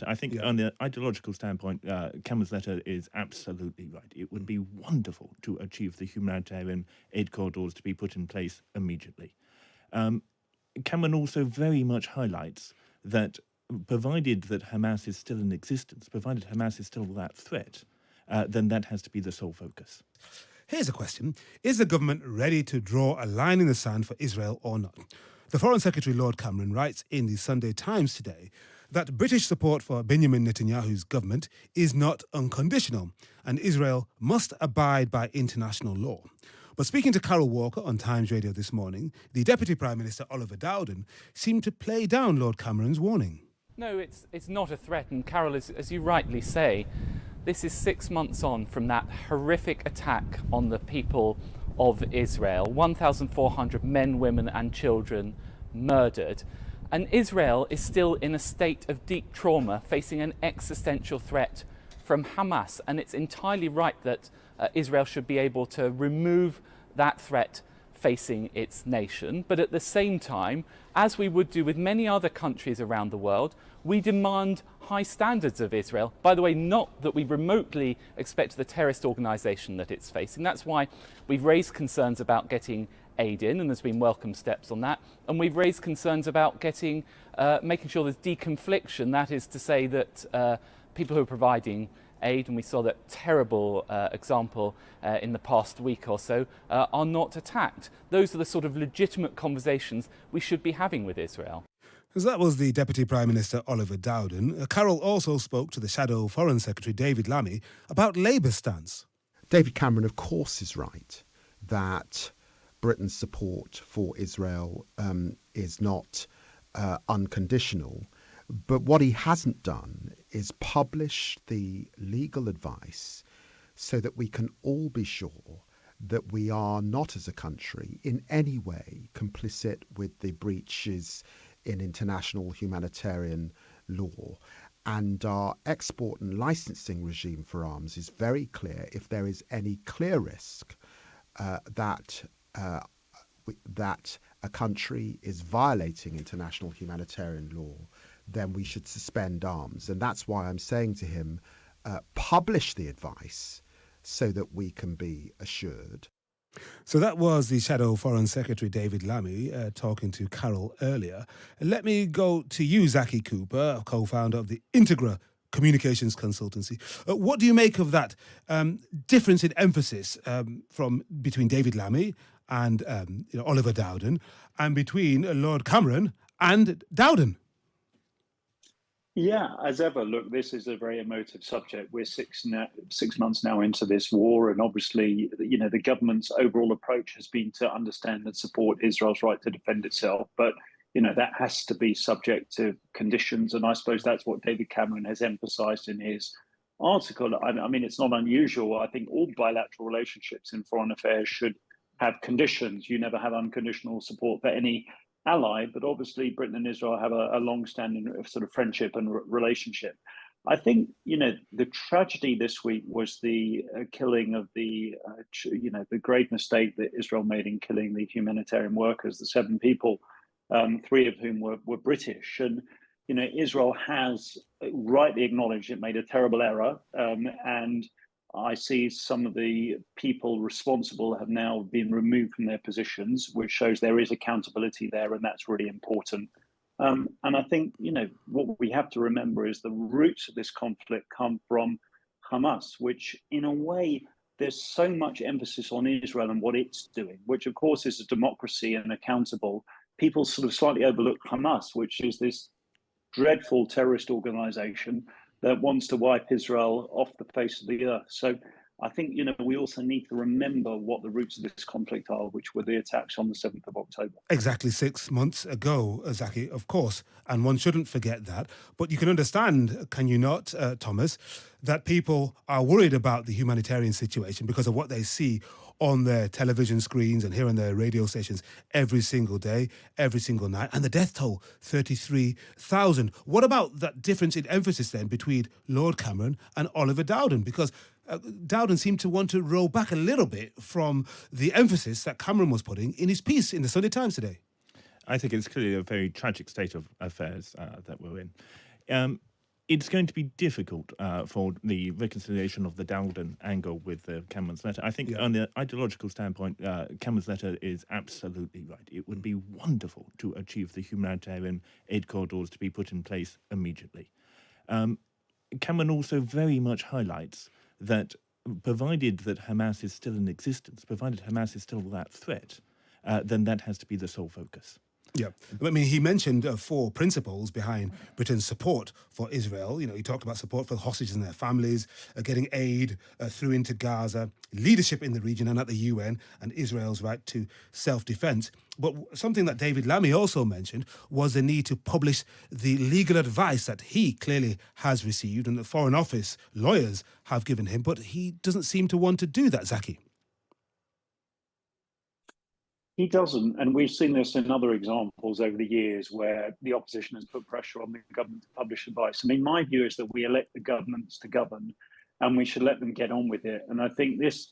I think on the ideological standpoint, Cameron's letter is absolutely right. It would be wonderful to achieve the humanitarian aid corridors to be put in place immediately. Cameron also very much highlights that provided that Hamas is still in existence, provided Hamas is still that threat, then that has to be the sole focus. Here's a question. Is the government ready to draw a line in the sand for Israel or not? The Foreign Secretary, Lord Cameron, writes in the Sunday Times today that British support for Benjamin Netanyahu's government is not unconditional, and Israel must abide by international law. But speaking to Carol Walker on Times Radio this morning, the Deputy Prime Minister, Oliver Dowden, seemed to play down Lord Cameron's warning. No, it's not a threat, and Carol, as you rightly say, this is 6 months on from that horrific attack on the people of Israel. 1,400 men, women and children murdered. And Israel is still in a state of deep trauma, facing an existential threat from Hamas. And it's entirely right that Israel should be able to remove that threat facing its nation. But at the same time, as we would do with many other countries around the world, we demand high standards of Israel. By the way, not that we remotely expect the terrorist organisation that it's facing. That's why we've raised concerns about getting aid in, and there's been welcome steps on that. And we've raised concerns about making sure there's deconfliction. That is to say that people who are providing aid, and we saw that terrible example in the past week or so, are not attacked. Those are the sort of legitimate conversations we should be having with Israel. So that was the Deputy Prime Minister, Oliver Dowden. Carol also spoke to the Shadow Foreign Secretary, David Lammy, about Labour's stance. David Cameron, of course, is right that Britain's support for Israel is not unconditional. But what he hasn't done is publish the legal advice so that we can all be sure that we are not, as a country, in any way complicit with the breaches in international humanitarian law. And our export and licensing regime for arms is very clear. If there is any clear risk that a country is violating international humanitarian law, then we should suspend arms. And that's why I'm saying to him, publish the advice so that we can be assured. So that was the Shadow Foreign Secretary, David Lammy, talking to Carol earlier. Let me go to you, Zaki Cooper, co-founder of the Integra communications consultancy. What do you make of that difference in emphasis between David Lammy and Oliver Dowden, and between Lord Cameron and Dowden? Yeah, as ever, look, this is a very emotive subject. We're 6 months now into this war, and obviously, the government's overall approach has been to understand and support Israel's right to defend itself. But, that has to be subject to conditions. And I suppose that's what David Cameron has emphasized in his article. I mean, it's not unusual. I think all bilateral relationships in foreign affairs should have conditions. You never have unconditional support for any ally, but obviously Britain and Israel have a long-standing sort of friendship and relationship. I think, the tragedy this week was the killing of the grave mistake that Israel made in killing the humanitarian workers, the 7 people, 3 of whom were British. And, Israel has rightly acknowledged it made a terrible error. And I see some of the people responsible have now been removed from their positions, which shows there is accountability there, and that's really important. And I think, what we have to remember is the roots of this conflict come from Hamas, which in a way, there's so much emphasis on Israel and what it's doing, which of course is a democracy and accountable. People sort of slightly overlook Hamas, which is this dreadful terrorist organization that wants to wipe Israel off the face of the earth. So I think, we also need to remember what the roots of this conflict are, which were the attacks on the 7th of October. Exactly 6 months ago, Zaki, of course, and one shouldn't forget that. But you can understand, can you not, Thomas, that people are worried about the humanitarian situation because of what they see on their television screens and hear on their radio stations every single day, every single night, and the death toll, 33,000. What about that difference in emphasis then between Lord Cameron and Oliver Dowden? Because Dowden seemed to want to roll back a little bit from the emphasis that Cameron was putting in his piece in the Sunday Times today. I think it's clearly a very tragic state of affairs that we're in. It's going to be difficult for the reconciliation of the Dowden angle with Cameron's letter. I think on the ideological standpoint, Cameron's letter is absolutely right. It would be wonderful to achieve the humanitarian aid corridors to be put in place immediately. Cameron also very much highlights that provided that Hamas is still in existence, provided Hamas is still that threat, then that has to be the sole focus. Yeah, I mean, he mentioned 4 principles behind Britain's support for Israel. You know, he talked about support for the hostages and their families, getting aid through into Gaza, leadership in the region and at the UN, and Israel's right to self-defense. But something that David Lammy also mentioned was the need to publish the legal advice that he clearly has received and the Foreign Office lawyers have given him, but he doesn't seem to want to do that, Zaki. He doesn't, and we've seen this in other examples over the years where the opposition has put pressure on the government to publish advice. I mean, my view is that we elect the governments to govern, and we should let them get on with it. And I think this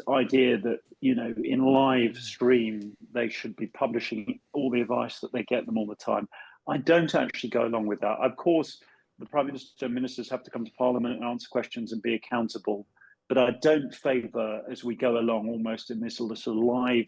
idea that, you know, in live stream they should be publishing all the advice that they get them all the time, I don't actually go along with that. Of course, the Prime Minister and ministers have to come to Parliament and answer questions and be accountable, but I don't favour, as we go along, almost in this sort of live.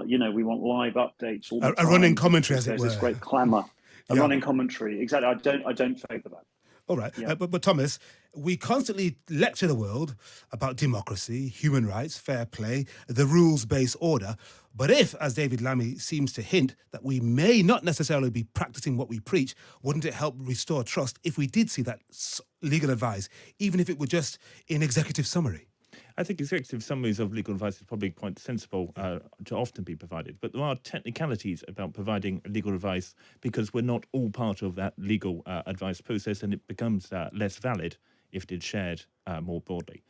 You know, we want live updates all the time. A running commentary, as it were. There's this great clamour. A running commentary, exactly. I don't favour that. All right, Yeah. but Thomas, we constantly lecture the world about democracy, human rights, fair play, the rules-based order. But if, as David Lammy seems to hint, that we may not necessarily be practicing what we preach, wouldn't it help restore trust if we did see that legal advice, even if it were just in executive summary? I think executive summaries of legal advice is probably quite sensible to often be provided, but there are technicalities about providing legal advice because we're not all part of that legal advice process, and it becomes less valid if it is shared more broadly.